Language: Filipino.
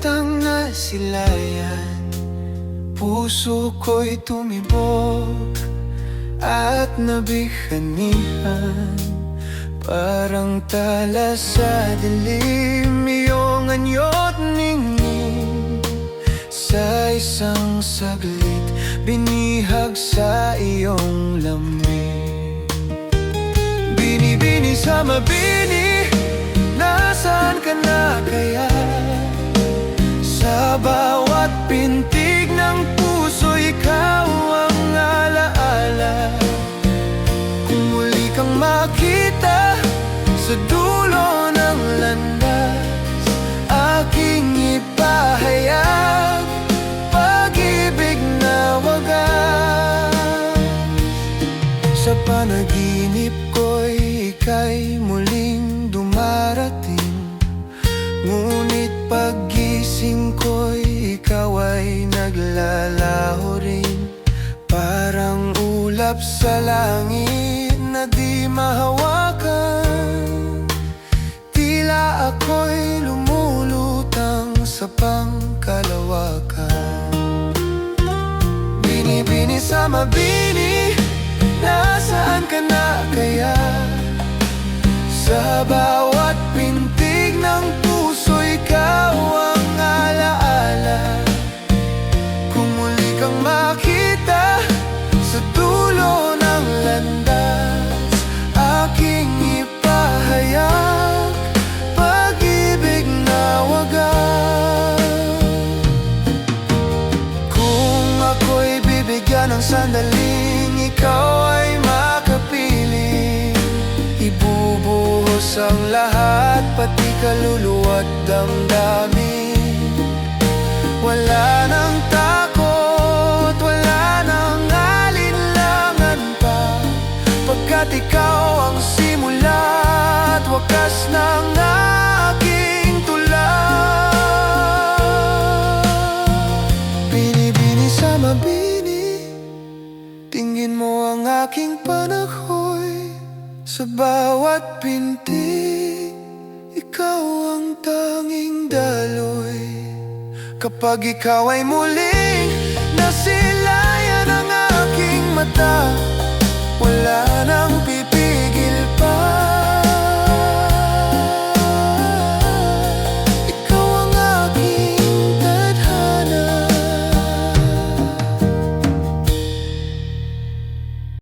batang nasilayan, puso ko'y tumibok at nabihanihan. Parang tala sa dilim, iyong anyot ningning. Sa isang saglit, binihag sa iyong lamig. Bini-bini sa mabini, nasaan ka na kaya? Sa bawat pintig ng puso, ikaw ang alaala. Kung muli kang makita sa dulo ng landas, aking ipahayag pag-ibig na wagas. Sa panaginip ko'y ika'y muling dumarating, ngunit paggising ko'y ikaw ay naglalaho rin. Parang ulap sa langit na di mahawakan, tila ako'y lumulutang sa pangkalawakan. Bini-bini sa mabini, nasaan ka na kaya? Sa bawat pintig ng puso, ikaw ang alaala. Kung muli kang makita sa dulo ng landas, aking ipahayag pag-ibig na wagas. Kung ako'y bibigyan ng sandaling ikaw ay makapiling, ibubuhos ang lahat, pati kaluluwa't damdamin. Wala nang takot, wala nang alinlangan pa, pagkat ikaw ang simula at wakas ng aking tula. Bini-bini sa mabini, tingin mo ang aking panahoy. Sa bawat pintig, ikaw ang tanging daloy. Kapag ikaw ay muling nasilayan ang aking mata,